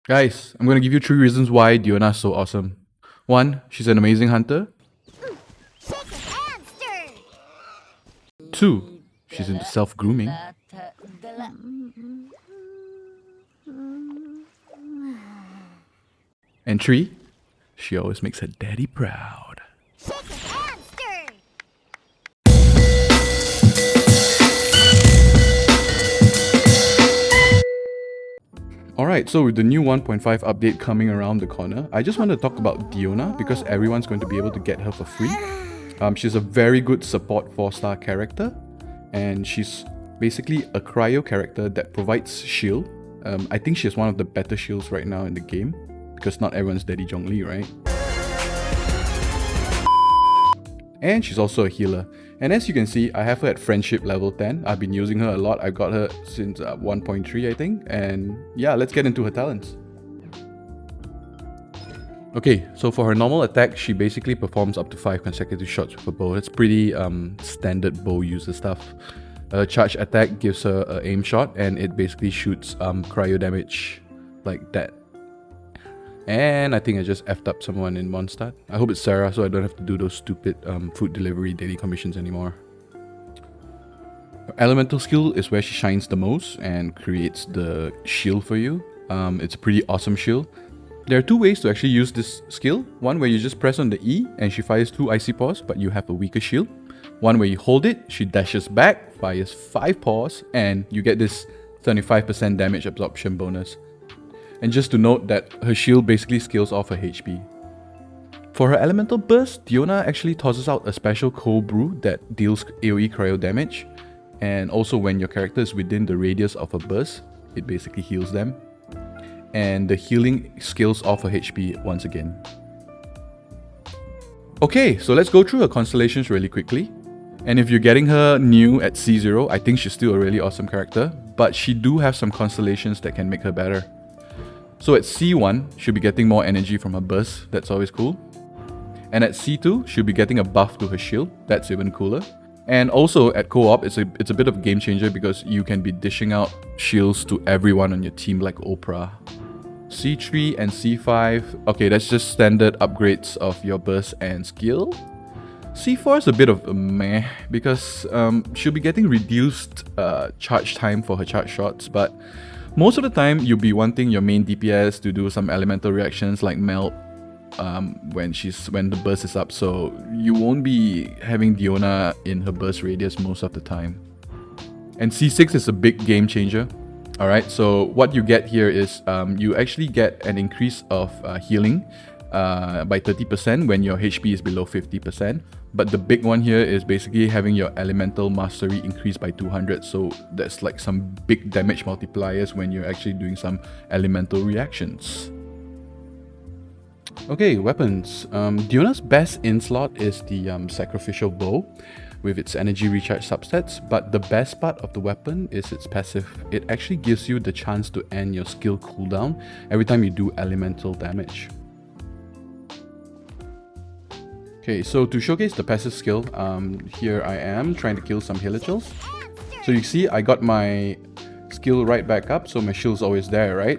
Guys, I'm gonna give you 3 reasons why Diona is so awesome. 1, she's an amazing hunter. 2, she's into self-grooming. And 3, she always makes her daddy proud. Alright, so with the new 1.5 update coming around the corner, I just want to talk about Diona because everyone's going to be able to get her for free. She's a very good support 4-star character, and she's basically a cryo character that provides shield. I think she has one of the better shields right now in the game, because not everyone's Daddy Zhongli, right? And she's also a healer. And as you can see, I have her at friendship level 10. I've been using her a lot. I've got her since 1.3, I think. And yeah, let's get into her talents. Okay, so for her normal attack, she basically performs up to 5 consecutive shots with a bow. That's pretty standard bow user stuff. Charge attack gives her an aim shot, and it basically shoots cryo damage like that. And I think I just effed up someone in Mondstadt. I hope it's Sarah, so I don't have to do those stupid food delivery daily commissions anymore. Her elemental skill is where she shines the most and creates the shield for you. It's a pretty awesome shield. There are 2 ways to actually use this skill. One where you just press on the E and she fires 2 icy paws, but you have a weaker shield. One where you hold it, she dashes back, fires 5 paws, and you get this 75% damage absorption bonus. And just to note that her shield basically scales off her HP. For her elemental burst, Diona actually tosses out a special cold brew that deals AoE cryo damage. And also when your character is within the radius of a burst, it basically heals them. And the healing scales off her HP once again. Okay, so let's go through her constellations really quickly. And if you're getting her new at C0, I think she's still a really awesome character, but she do have some constellations that can make her better. So at C1, she'll be getting more energy from her burst, that's always cool. And at C2, she'll be getting a buff to her shield, that's even cooler. And also at co-op, it's a bit of a game changer because you can be dishing out shields to everyone on your team like Oprah. C3 and C5, okay, that's just standard upgrades of your burst and skill. C4 is a bit of a meh because she'll be getting reduced charge time for her charge shots, but most of the time you'll be wanting your main DPS to do some elemental reactions like melt when the burst is up, so you won't be having Diona in her burst radius most of the time. And C6 is a big game changer. Alright, so what you get here is you actually get an increase of healing by 30% when your HP is below 50%. But the big one here is basically having your elemental mastery increase by 200. So that's like some big damage multipliers when you're actually doing some elemental reactions. Okay, weapons. Diona's best in slot is the sacrificial bow with its energy recharge subsets, but the best part of the weapon is its passive. It actually gives you the chance to end your skill cooldown every time you do elemental damage. Okay, so to showcase the passive skill, here I am trying to kill some hilichurls. So you see I got my skill right back up, so my shield's always there, right?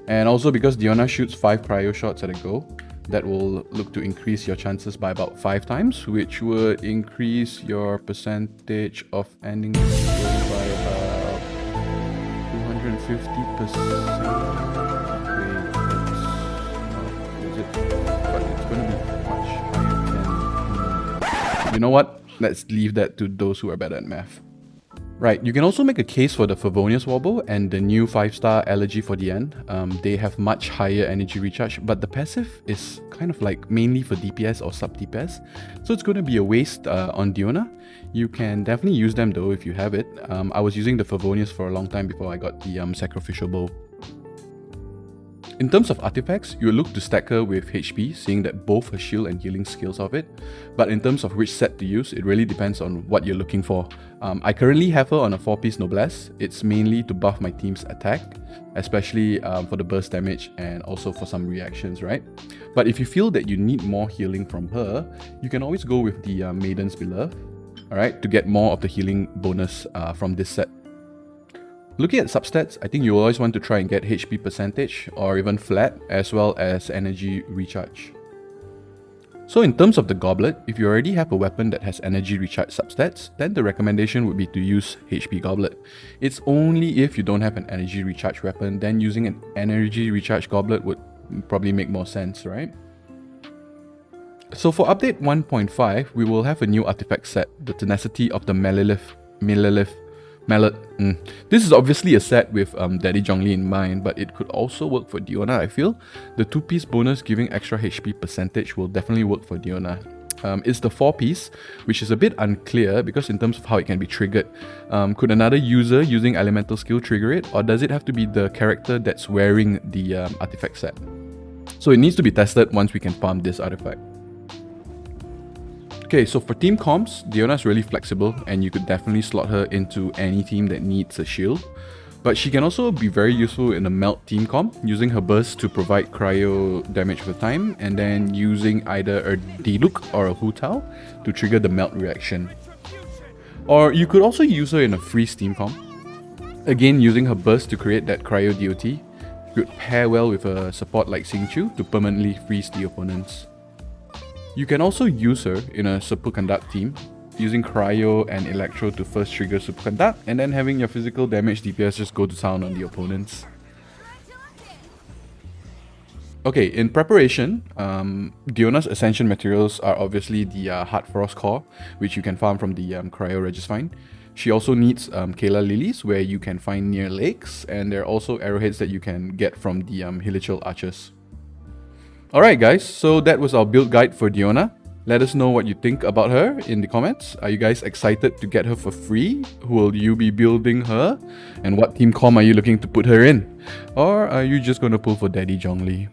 And also because Diona shoots 5 cryo shots at a go, that will look to increase your chances by about 5 times, which would increase your percentage of ending the skill by about 250%. But it's going to be much higher. You know what? Let's leave that to those who are better at math. Right, you can also make a case for the Favonius Wobble and the new 5-star Elegy for the end. They have much higher energy recharge, but the passive is kind of like mainly for DPS or sub-DPS, so it's going to be a waste on Diona. You can definitely use them though if you have it. I was using the Favonius for a long time before I got the Sacrificial Bow. In terms of artifacts, you look to stack her with HP, seeing that both her shield and healing skills of it. But in terms of which set to use, it really depends on what you're looking for. I currently have her on a 4-piece Noblesse. It's mainly to buff my team's attack, especially for the burst damage and also for some reactions, right? But if you feel that you need more healing from her, you can always go with the Maiden's Beloved, alright, to get more of the healing bonus from this set. Looking at substats, I think you always want to try and get HP percentage or even flat, as well as energy recharge. So in terms of the goblet, if you already have a weapon that has energy recharge substats, then the recommendation would be to use HP goblet. It's only if you don't have an energy recharge weapon, then using an energy recharge goblet would probably make more sense, right? So for update 1.5, we will have a new artifact set, the Tenacity of the This is obviously a set with Daddy Zhongli in mind, but it could also work for Diona, I feel. The 2-piece bonus giving extra HP percentage will definitely work for Diona. It's the 4-piece, which is a bit unclear because in terms of how it can be triggered. Could another user using elemental skill trigger it, or does it have to be the character that's wearing the artifact set? So it needs to be tested once we can farm this artifact. Okay, so for team comps, Diona is really flexible and you could definitely slot her into any team that needs a shield. But she can also be very useful in a melt team comp, using her burst to provide cryo damage for time, and then using either a Diluc or a Hu Tao to trigger the melt reaction. Or you could also use her in a freeze team comp. Again, using her burst to create that cryo DOT could pair well with a support like Xingqiu to permanently freeze the opponents. You can also use her in a Superconduct team, using Cryo and Electro to first trigger Superconduct, and then having your physical damage DPS just go to town on the opponents. Okay, in preparation, Diona's Ascension Materials are obviously the Hard Frost core, which you can farm from the Cryo Regisvine. She also needs Kayla Lilies, where you can find near lakes, and there are also arrowheads that you can get from the Hilichurl Archers. Alright guys, so that was our build guide for Diona. Let us know what you think about her in the comments. Are you guys excited to get her for free? Will you be building her? And what team com are you looking to put her in? Or are you just going to pull for Daddy Zhongli?